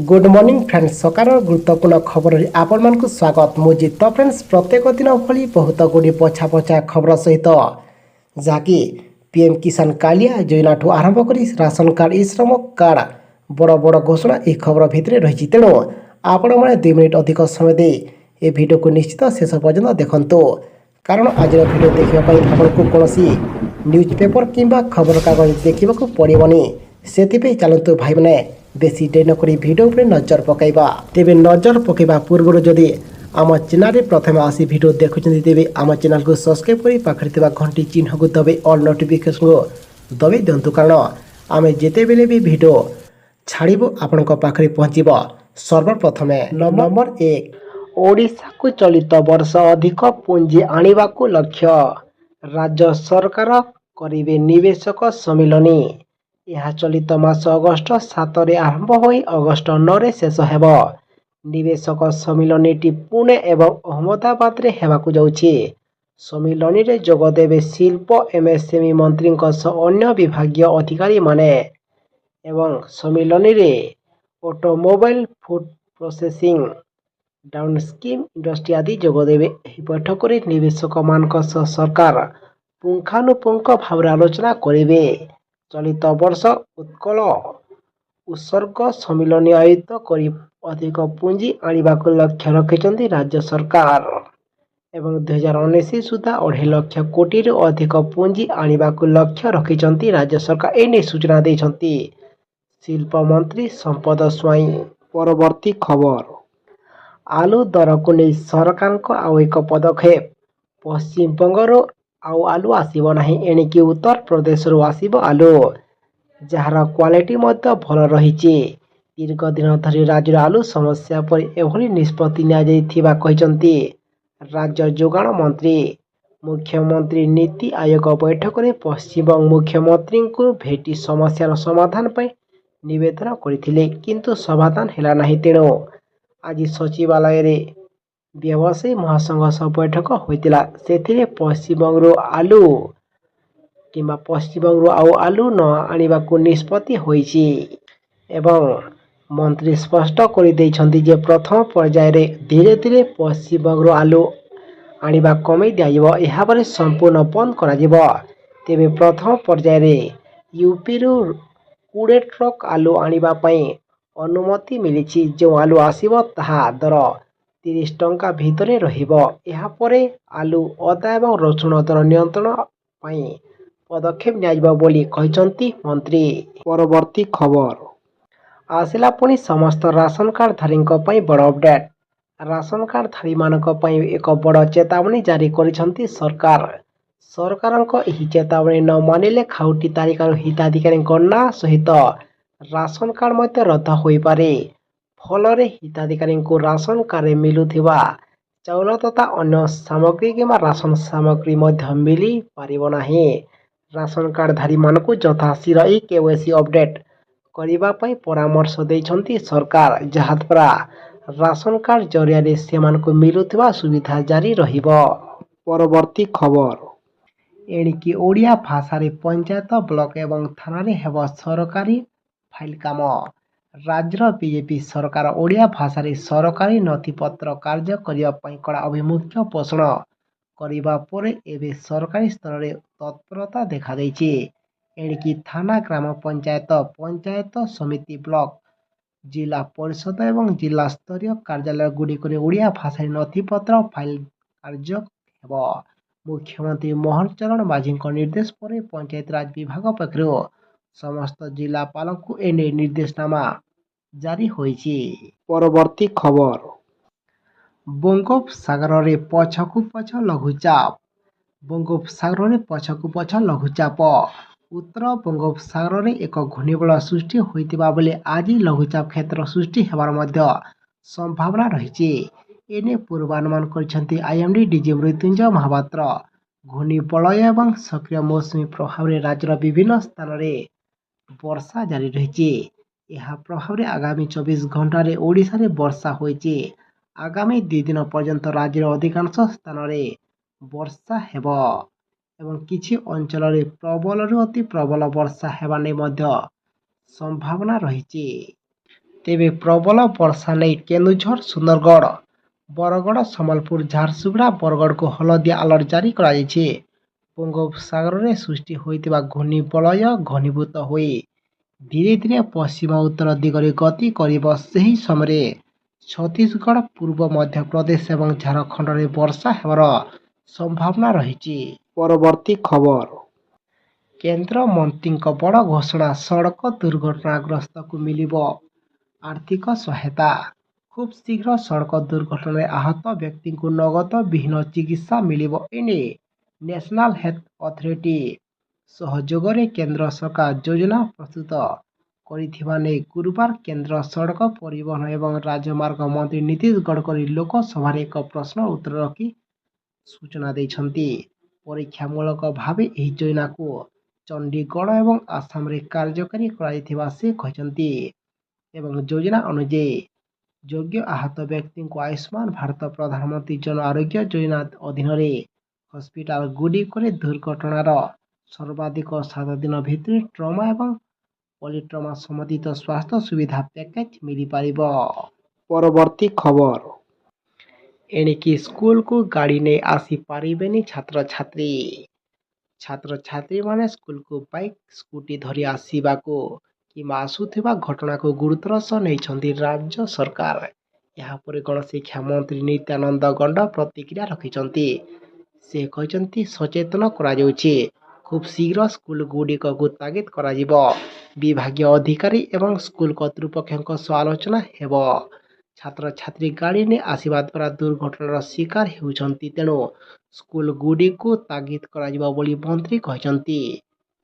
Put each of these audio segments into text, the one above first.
Good morning friends सकार गुरुत्वपूर्ण खबर आपण स्वागत मुझे तो फ्रेंड्स प्रत्येक दिन भली बहुत गुड़ी पछा पछा खबर सहित जहाँकि पीएम किसान कालिया योजना ठू आरंभ कर राशन कार्ड ई श्रम कार्ड बड़ बड़ घोषणा यह खबर भितर रही तेणु आपण मैंने 2 मिनिट अधिक समय दे ए वीडियो को निश्चित शेष पर्यंत देखंतु कारण आज वीडियो देखापी आपको कौन न्यूज पेपर किंबा खबर कागज देखा पड़ोनी से चलतु भाई मैंने बेसी डेरी नक भिडियो पर नजर पकईबा तेरे नजर पकईबा पूर्व जदि आम चैनल प्रथम आसी भिडियो देखुं तेरे आम चैनल को सब्सक्राइब कर पाखे घंटी चिन्ह को दबे ऑल नोटिफिकेशन को दबे दिंतु कारण आम जिते बेले भी भिडियो छाड़ू आपण पाखे पहुँचब सर्वप्रथमे नंबर 1 ओडिशा को चलित वर्ष अधिक पुंजी आने को लक्ष्य राज्य सरकार करेंगे निवेशक सम्मिलनी यह चलित मास अगस्ट 7 रे आरंभ हो अगस्ट 9 रे शेष हेब निवेशक सम्मिलनी पुणे एवं अहमदाबाद रे हेबाकु जाउछि सम्मिलनी रे जोगदेवे शिल्प एमएसएमई मंत्री अन्य विभागीय अधिकारी माने एवं सम्मिलनी रे automobile food processing down scheme industry आदि जोगदेवे एही बैठक रे निवेशक मानक सरकार पुंखानुपुंख भाव आलोचना करेंगे चलित वर्ष उत्कल उत्सर्ग सम्मिलनी आयोजित कर अधिक पुंजी आने को लक्ष्य रखिंट राज्य सरकार एवं 2019 सुधा 2.5 लाख कोटी अधिक पुंजी आने को लक्ष्य रखिंट राज्य सरकार एने सूचना देते शिल्प मंत्री संपद स्वाई। परवर्ती खबर आलू दर को नहीं सरकार को आउ एक पदक्षेप पश्चिम बंगर आउ आलू आसीब नाही एणिकी उत्तर प्रदेश आसीब आलू जार क्वालिटी मध्य भल रही दीर्घ दिन धरी राज्य आलू समस्या पर एभली निष्पत्ति नि राज्य जोगाण मंत्री मुख्यमंत्री नीति आयोग बैठक में पश्चिमबंग मुख्यमंत्री को भेटी समस्यार समाधान पर निवेदन करथिले किंतु समाधान हैला नाही तेणु आज सचिवालय रे व्यवसायी महासंघ सह बैठक होइतिला सेथिरे पश्चिमबंग आलू किंबा पश्चिमबंग आउ आलू न आनिबा को निष्पत्ति होइछि एवं मंत्री स्पष्ट कर दैछन्ति जे प्रथम पर्याय रे धीरे धीरे पश्चिमबंग आलू आनिबा कमै दियाजिबो एहा परे संपूर्ण बंद करा जिवो तेबे प्रथम पर्याय रे यूपी रु 20 ट्रक आलू आनिबा पई अनुमति मिलिछि जो आलू आसीबो ताहा दर 30 टंका भितरे रहिबो एहा परे आलू अदा एवं रसुण दर नियंत्रण पई पदक्षेप नियाजिबो बोली कहिसंती मंत्री। परवर्ती खबर आसिला पुणी समस्त राशन कार्ड धारी पई बड़ अपडेट राशन कार्ड धारी मानक पई एक बड़ चेतावनी जारी करिसंती सरकार सरकारक एही चेतावनी न मानिले खाउटी तालिकार हिताधिकारी ना सहित राशन कार्ड मध्य रद्द होई पारे फलरे हिताधिकारी को राशन कार्ड मिलुथिबा चाउल तथा अन्य सामग्री किंबा राशन सामग्री मध्य मिली पारिबो नाही राशन कार्ड धारी मानक यथाशीघ्र ई केवाईसी अपडेट करिबा पई परामर्श दैछन्ती सरकार जहाद्वारा राशन कार्ड जरिया से मानक मिलुथिबा सुविधा जारी रहिबो। परवर्ती खबर एणिकी ओडिया भाषा रे पंचायत ब्लॉक एवं थाना रे हेब सरकारी फाइल काम राज्यर बीजेपी सरकार ओडिया भाषा रे सरकारी नथिपत्र कार्य करिया पई कड़ा अभिमुख्य पोषण करिबा परे एबे सरकारी स्तर रे तत्परता देखा दैछि एणिकी थाना ग्राम पंचायत पंचायत समिति ब्लॉक जिला परिषद एवं जिला स्तरीय कार्यालय गुड़िक ओडिया भाषा नथिपत्र फाइल कार्य हेब मुख्यमंत्री मोहन चरण माझी निर्देश पर पंचायत राज विभाग पक्षर समस्त जिलापाल को एने निर्देशनामा जारी होइछि। परवर्ती खबर बंगोपसागर रे पछकु पछ लघुचाप बंगोपसागर रे पछकु पछ लघुचाप उत्तर बंगोपसागर रे एक घूर्णिबल सृष्टि होइतिबा बेले आज लघुचाप क्षेत्र सृष्टि हेबार मध्य संभावना रहिछि एने पूर्वानुमान करिसंती आईएमडी डीजी मृत्युंजय महापात्र घूर्णिबलय एवं सक्रिय मौसुमी प्रभाव रे राज्यर विभिन्न स्थान रे वर्षा जारी रहिछि यह प्रभाव रे आगामी 24 घंटा रे ओडिशा रे वर्षा होइछि आगामी 2 दिन पर्यंत राज्यर अधिकांश स्थान रे वर्षा हेब एवं किछि अंचल रे प्रबल रु अति प्रबल वर्षा हेबा नै मध्य संभावना रहिछि। ତେବେ ପ୍ରବଳ ବର୍ଷା ନେଇ କେନ୍ଦୁଝର, ସୁନ୍ଦରଗଡ଼, ବରଗଡ଼, ସମ୍ବଲପୁର, ଝାରସୁଗୁଡ଼ା, ବରଗଡ଼କୁ ହଳଦିଆ ଆଲର୍ଟ ଜାରି କରାଯାଇଛି। ବଙ୍ଗୋପସାଗରରେ ସୃଷ୍ଟି ହୋଇଥିବା ଘୂର୍ଣ୍ଣିବଳୟ ଘନୀଭୂତ ହୋଇ ଧୀରେ ଧୀରେ ପଶ୍ଚିମ ଉତ୍ତର ଦିଗରେ ଗତି କରିବ। ସେହି ସମୟରେ ଛତିଶଗଡ଼, ପୂର୍ବ ମଧ୍ୟପ୍ରଦେଶ ଏବଂ ଝାଡ଼ଖଣ୍ଡରେ ବର୍ଷା ହେବାର ସମ୍ଭାବନା ରହିଛି। ପରବର୍ତ୍ତୀ ଖବର। କେନ୍ଦ୍ରମନ୍ତ୍ରୀଙ୍କ ବଡ଼ ଘୋଷଣା, ସଡ଼କ ଦୁର୍ଘଟଣାଗ୍ରସ୍ତକୁ ମିଳିବ ଆର୍ଥିକ ସହାୟତା। ଖୁବ୍ ଶୀଘ୍ର ସଡ଼କ ଦୁର୍ଘଟଣାରେ ଆହତ ବ୍ୟକ୍ତିଙ୍କୁ ନଗଦ ବିହୀନ ଚିକିତ୍ସା ମିଳିବ। ଏନେଇ ନ୍ୟାସନାଲ୍ ହେଲ୍ଥ ଅଥରିଟି ସହଯୋଗରେ କେନ୍ଦ୍ର ସରକାର ଯୋଜନା ପ୍ରସ୍ତୁତ କରିଥିବା ନେଇ ଗୁରୁବାର କେନ୍ଦ୍ର ସଡ଼କ ପରିବହନ ଏବଂ ରାଜମାର୍ଗ ମନ୍ତ୍ରୀ ନୀତିନ ଗଡ଼କରୀ ଲୋକସଭାରେ ଏକ ପ୍ରଶ୍ନର ଉତ୍ତର ରଖି ସୂଚନା ଦେଇଛନ୍ତି। ପରୀକ୍ଷାମୂଳକ ଭାବେ ଏହି ଯୋଜନାକୁ ଚଣ୍ଡିଗଡ଼ ଏବଂ ଆସାମରେ କାର୍ଯ୍ୟକାରୀ କରାଯାଇଥିବା ସେ କହିଛନ୍ତି ଏବଂ ଯୋଜନା ଅନୁଯାୟୀ ଯୋଗ୍ୟ ଆହତ ବ୍ୟକ୍ତିଙ୍କୁ ଆୟୁଷ୍ମାନ ଭାରତ ପ୍ରଧାନମନ୍ତ୍ରୀ ଜନ ଆରୋଗ୍ୟ ଯୋଜନା ଅଧୀନରେ ହସ୍ପିଟାଲଗୁଡ଼ିକରେ ଦୁର୍ଘଟଣାର ସର୍ବାଧିକ 7 ଦିନ ଭିତରେ ଟ୍ରମା ଏବଂ ପଲିଟ୍ରମା ସମ୍ବନ୍ଧିତ ସ୍ୱାସ୍ଥ୍ୟ ସୁବିଧା ପ୍ୟାକେଜ ମିଳିପାରିବ। ପରବର୍ତ୍ତୀ ଖବର। ଏଣିକି ସ୍କୁଲକୁ ଗାଡ଼ି ନେଇ ଆସିପାରିବେନି ଛାତ୍ରଛାତ୍ରୀ। ଛାତ୍ରଛାତ୍ରୀମାନେ ସ୍କୁଲକୁ ବାଇକ୍, ସ୍କୁଟି ଧରି ଆସିବାକୁ କିମ୍ବା ଆସୁଥିବା ଘଟଣାକୁ ଗୁରୁତ୍ୱର ସହ ନେଇଛନ୍ତି ରାଜ୍ୟ ସରକାର। ଏହାପରେ ଗଣଶିକ୍ଷା ମନ୍ତ୍ରୀ ନିତ୍ୟାନନ୍ଦ ଗଣ୍ଡ ପ୍ରତିକ୍ରିୟା ରଖିଛନ୍ତି। ସେ କହିଛନ୍ତି, ସଚେତନ କରାଯାଉଛି। ଖୁବ୍ ଶୀଘ୍ର ସ୍କୁଲଗୁଡ଼ିକକୁ ତାଗିଦ କରାଯିବ। ବିଭାଗୀୟ ଅଧିକାରୀ ଏବଂ ସ୍କୁଲ କର୍ତ୍ତୃପକ୍ଷଙ୍କ ସହ ଆଲୋଚନା ହେବ। ଛାତ୍ରଛାତ୍ରୀ ଗାଡ଼ି ନେଇ ଆସିବା ଦ୍ୱାରା ଦୁର୍ଘଟଣାର ଶିକାର ହେଉଛନ୍ତି, ତେଣୁ ସ୍କୁଲଗୁଡ଼ିକୁ ତାଗିଦ କରାଯିବ ବୋଲି ମନ୍ତ୍ରୀ କହିଛନ୍ତି।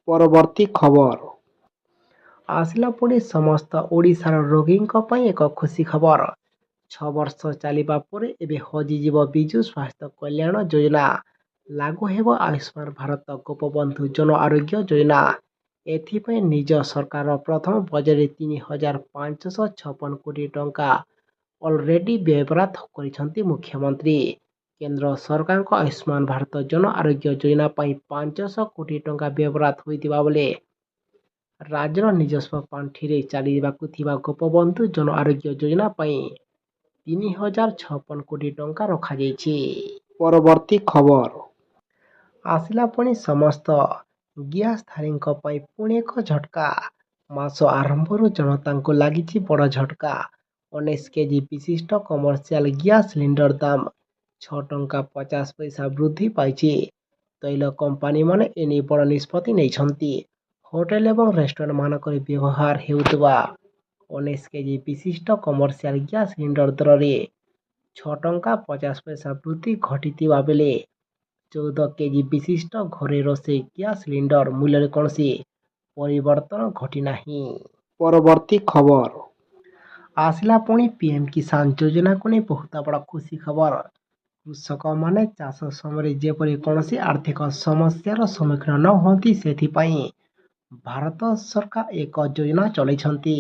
ପରବର୍ତ୍ତୀ ଖବର। ଆସିଲା ପୁଣି ସମସ୍ତ ଓଡ଼ିଶାର ରୋଗୀଙ୍କ ପାଇଁ ଏକ ଖୁସି ଖବର। 6 ବର୍ଷ ଚାଲିବା ପରେ ଏବେ ହଜିଯିବ ବିଜୁ ସ୍ୱାସ୍ଥ୍ୟ କଲ୍ୟାଣ ଯୋଜନା। ଲାଗୁ ହେବ ଆୟୁଷ୍ମାନ ଭାରତ ଗୋପବନ୍ଧୁ ଜନ ଆରୋଗ୍ୟ ଯୋଜନା। ଏଥିପାଇଁ ନିଜ ସରକାରର ପ୍ରଥମ ବଜେଟରେ 3,556 କୋଟି ଟଙ୍କା ଅଲରେଡି ବ୍ୟୟବରାଦ କରିଛନ୍ତି ମୁଖ୍ୟମନ୍ତ୍ରୀ। କେନ୍ଦ୍ର ସରକାରଙ୍କ ଆୟୁଷ୍ମାନ ଭାରତ ଜନ ଆରୋଗ୍ୟ ଯୋଜନା ପାଇଁ 500 କୋଟି ଟଙ୍କା ବ୍ୟୟବରାଦ ହୋଇଥିବା ବେଳେ ରାଜ୍ୟର ନିଜସ୍ୱ ପାଣ୍ଠିରେ ଚାଲିବାକୁ ଥିବା ଗୋପବନ୍ଧୁ ଜନ ଆରୋଗ୍ୟ ଯୋଜନା ପାଇଁ 3,056 କୋଟି ଟଙ୍କା ରଖାଯାଇଛି। ପରବର୍ତ୍ତୀ ଖବର। ଆସିଲା ପୁଣି ସମସ୍ତ ଗ୍ୟାସଧାରୀଙ୍କ ପାଇଁ ପୁଣି ଏକ ଝଟକା। ମାସ ଆରମ୍ଭରୁ ଜନତାଙ୍କୁ ଲାଗିଛି ବଡ଼ ଝଟକା। 19 କେଜି ବିଶିଷ୍ଟ କମର୍ସିଆଲ ଗ୍ୟାସ୍ ସିଲିଣ୍ଡର ଦାମ 6 ଟଙ୍କା 50 ପଇସା ବୃଦ୍ଧି ପାଇଛି। ତୈଳ କମ୍ପାନୀମାନେ ଏନେଇ ବଡ଼ ନିଷ୍ପତ୍ତି ନେଇଛନ୍ତି। ହୋଟେଲ ଏବଂ ରେଷ୍ଟୁରାଣ୍ଟମାନଙ୍କରେ ବ୍ୟବହାର ହେଉଥିବା 19 କେଜି ବିଶିଷ୍ଟ କମର୍ସିଆଲ ଗ୍ୟାସ୍ ସିଲିଣ୍ଡର ଦରରେ 6 ଟଙ୍କା 50 ପଇସା ବୃଦ୍ଧି ଘଟିଥିବା ବେଳେ 14 କେଜି ବିଶିଷ୍ଟ ଘରୋଇ ରୋଷେଇ ଗ୍ୟାସ୍ ସିଲିଣ୍ଡର ମୂଲ୍ୟରେ କୌଣସି ପରିବର୍ତ୍ତନ ଘଟିନାହିଁ। ପରବର୍ତ୍ତୀ ଖବର। ଆସିଲା ପୁଣି ପିଏମ୍ କିଷାନ ଯୋଜନାକୁ ନେଇ ବହୁତ ବଡ଼ ଖୁସି ଖବର। କୃଷକମାନେ ଚାଷ ସମୟରେ ଯେପରି କୌଣସି ଆର୍ଥିକ ସମସ୍ୟାର ସମ୍ମୁଖୀନ ନ ହୁଅନ୍ତି, ସେଥିପାଇଁ ଭାରତ ସରକାର ଏକ ଯୋଜନା ଚଳାଇଛନ୍ତି,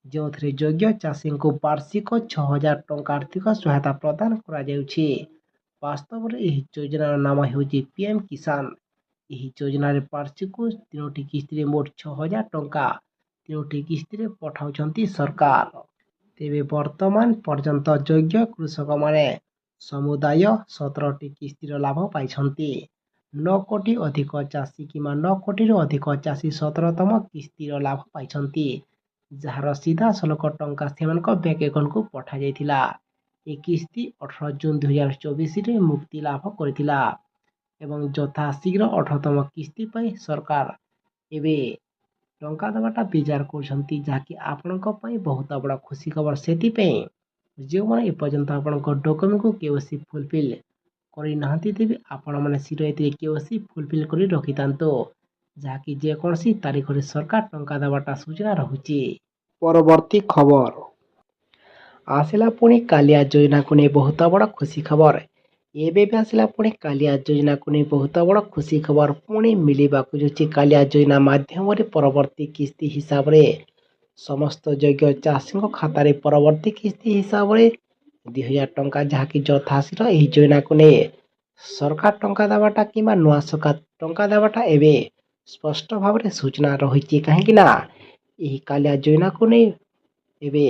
ଯେଉଁଥିରେ ଯୋଗ୍ୟ ଚାଷୀଙ୍କୁ ବାର୍ଷିକ 6,000 ଟଙ୍କା ଆର୍ଥିକ ସହାୟତା ପ୍ରଦାନ କରାଯାଉଛି। ବାସ୍ତବରେ ଏହି ଯୋଜନାର ନାମ ହେଉଛି ପିଏମ୍ କିଷାନ। ଏହି ଯୋଜନାରେ ବାର୍ଷିକ 3ଟି କିସ୍ତିରେ ମୋଟ 6,000 ଟଙ୍କା 3ଟି କିସ୍ତିରେ ପଠାଉଛନ୍ତି ସରକାର। ତେବେ ବର୍ତ୍ତମାନ ପର୍ଯ୍ୟନ୍ତ ଯୋଗ୍ୟ କୃଷକମାନେ ସମୁଦାୟ 17ଟି କିସ୍ତିର ଲାଭ ପାଇଛନ୍ତି। 9 କୋଟି ଅଧିକ ଚାଷୀ କିମ୍ବା 9 କୋଟିରୁ ଅଧିକ ଚାଷୀ 17ତମ କିସ୍ତିର ଲାଭ ପାଇଛନ୍ତି, ଯାହାର ସିଧାସଳଖ ଟଙ୍କା ସେମାନଙ୍କ ବ୍ୟାଙ୍କ ଆକାଉଣ୍ଟକୁ ପଠାଯାଇଥିଲା। ଏହି କିସ୍ତି 18 ଜୁନ 2024ରେ ମୁକ୍ତି ଲାଭ କରିଥିଲା ଏବଂ ଯଥାଶୀଘ୍ର 18ତମ କିସ୍ତି ପାଇଁ ସରକାର ଏବେ ଟଙ୍କା ଦେବାଟା ବିଚାର କରୁଛନ୍ତି, ଯାହାକି ଆପଣଙ୍କ ପାଇଁ ବହୁତ ବଡ଼ ଖୁସି ଖବର। ସେଥିପାଇଁ ଯେଉଁମାନେ ଏପର୍ଯ୍ୟନ୍ତ ଆପଣଙ୍କ ଡକ୍ୟୁମେଣ୍ଟକୁ କେଓସି ଫୁଲଫିଲ୍ କରିନାହାନ୍ତି, ତେବେ ଆପଣମାନେ ଶୀଘ୍ର ଏଥିରେ କେଓସି ଫୁଲଫିଲ୍ କରି ରଖିଥାନ୍ତୁ, ଯାହାକି ଯେକୌଣସି ତାରିଖରେ ସରକାର ଟଙ୍କା ଦେବାଟା ସୂଚନା ରହୁଛି। ପରବର୍ତ୍ତୀ ଖବର। ଆସିଲା ପୁଣି କାଳିଆ ଯୋଜନାକୁ ନେଇ ବହୁତ ବଡ଼ ଖୁସି ଖବର। ଏବେ ବି ଆସିଲା ପୁଣି କାଳିଆ ଯୋଜନାକୁ ନେଇ ବହୁତ ବଡ଼ ଖୁସି ଖବର ପୁଣି ମିଳିବାକୁ ଯାଉଛି। କାଳିଆ ଯୋଜନା ମାଧ୍ୟମରେ ପରବର୍ତ୍ତୀ କିସ୍ତି ହିସାବରେ ସମସ୍ତ ଯୋଗ୍ୟ ଚାଷୀଙ୍କ ଖାତାରେ ପରବର୍ତ୍ତୀ କିସ୍ତି ହିସାବରେ 2,000 ଟଙ୍କା, ଯାହାକି ଯଥାଶୀଘ୍ର ଏହି ଯୋଜନାକୁ ନେଇ ସରକାର ଟଙ୍କା ଦେବାଟା କିମ୍ବା ନୂଆ ସରକାର ଟଙ୍କା ଦେବାଟା ଏବେ ସ୍ପଷ୍ଟ ଭାବରେ ସୂଚନା ରହିଛି। କାହିଁକି ନା ଏହି କାଳିଆ ଯୋଜନାକୁ ନେଇ ଏବେ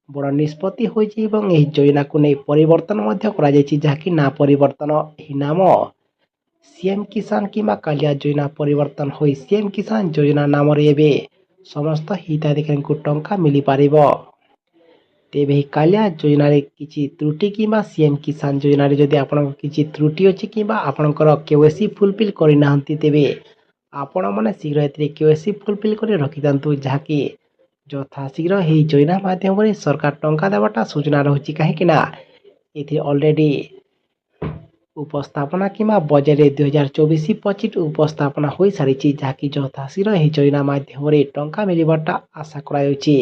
ବଡ଼ ନିଷ୍ପତ୍ତି ହୋଇଛି ଏବଂ ଏହି ଯୋଜନାକୁ ନେଇ ପରିବର୍ତ୍ତନ ମଧ୍ୟ କରାଯାଇଛି, ଯାହାକି ନା ପରିବର୍ତ୍ତନ। ଏହି ନାମ ସିଏମ୍ କିଷାନ କିମ୍ବା କାଳିଆ ଯୋଜନା ପରିବର୍ତ୍ତନ ହୋଇ ସିଏମ୍ କିଷାନ ଯୋଜନା ନାମରେ ଏବେ ସମସ୍ତ ହିତାଧିକାରୀଙ୍କୁ ଟଙ୍କା ମିଳିପାରିବ। ତେବେ ଏହି କାଳିଆ ଯୋଜନାରେ କିଛି ତ୍ରୁଟି କିମ୍ବା ସିଏମ୍ କିଷାନ ଯୋଜନାରେ ଯଦି ଆପଣଙ୍କର କିଛି ତ୍ରୁଟି ଅଛି କିମ୍ବା ଆପଣଙ୍କର KYC ଫୁଲଫିଲ୍ କରିନାହାନ୍ତି, ତେବେ ଆପଣମାନେ ଶୀଘ୍ର ଏଥିରେ KYC ଫୁଲଫିଲ୍ କରି ରଖିଥାନ୍ତୁ, ଯାହାକି ଯଥାଶୀଘ୍ର ଏହି ଯୋଜନା ମାଧ୍ୟମରେ ସରକାର ଟଙ୍କା ଦେବାଟା ସୂଚନା ରହୁଛି। କାହିଁକି ନା ଏଥିରେ ଅଲରେଡ଼ି ଉପସ୍ଥାପନା କିମ୍ବା ବଜେଟ୍ରେ 2024-25 ଉପସ୍ଥାପନା ହୋଇସାରିଛି, ଯାହାକି ଯଥାଶୀଘ୍ର ଏହି ଯୋଜନା ମାଧ୍ୟମରେ ଟଙ୍କା ମିଳିବାଟା ଆଶା କରାଯାଉଛି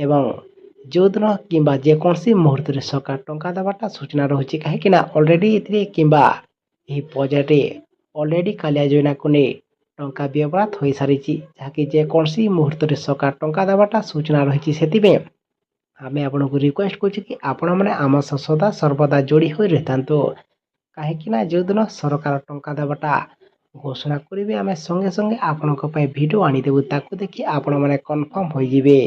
ଏବଂ ଯେଉଁଦିନ କିମ୍ବା ଯେକୌଣସି ମୁହୂର୍ତ୍ତରେ ସରକାର ଟଙ୍କା ଦେବାଟା ସୂଚନା ରହୁଛି। କାହିଁକି ନା ଅଲରେଡ଼ି ଏଥିରେ କିମ୍ବା ଏହି ବଜେଟ୍ରେ ଅଲରେଡ଼ି କାଳିଆ ଯୋଜନାକୁ ନେଇ ଟଙ୍କା ବ୍ୟବହାର ହୋଇସାରିଛି, ଯାହାକି ଯେକୌଣସି ମୁହୂର୍ତ୍ତରେ ସରକାର ଟଙ୍କା ଦେବାଟା ସୂଚନା ରହିଛି। ସେଥିପାଇଁ ଆମେ ଆପଣଙ୍କୁ ରିକ୍ୱେଷ୍ଟ କରୁଛୁ କି ଆପଣମାନେ ଆମ ସହ ସଦା ସର୍ବଦା ଯୋଡ଼ି ହୋଇ ରହିଥାନ୍ତୁ। କାହିଁକି ନା ଯେଉଁଦିନ ସରକାର ଟଙ୍କା ଦେବାଟା ଘୋଷଣା କରିବେ, ଆମେ ସଙ୍ଗେ ସଙ୍ଗେ ଆପଣଙ୍କ ପାଇଁ ଭିଡ଼ିଓ ଆଣିଦେବୁ। ତାକୁ ଦେଖି ଆପଣମାନେ କନଫର୍ମ ହୋଇଯିବେ।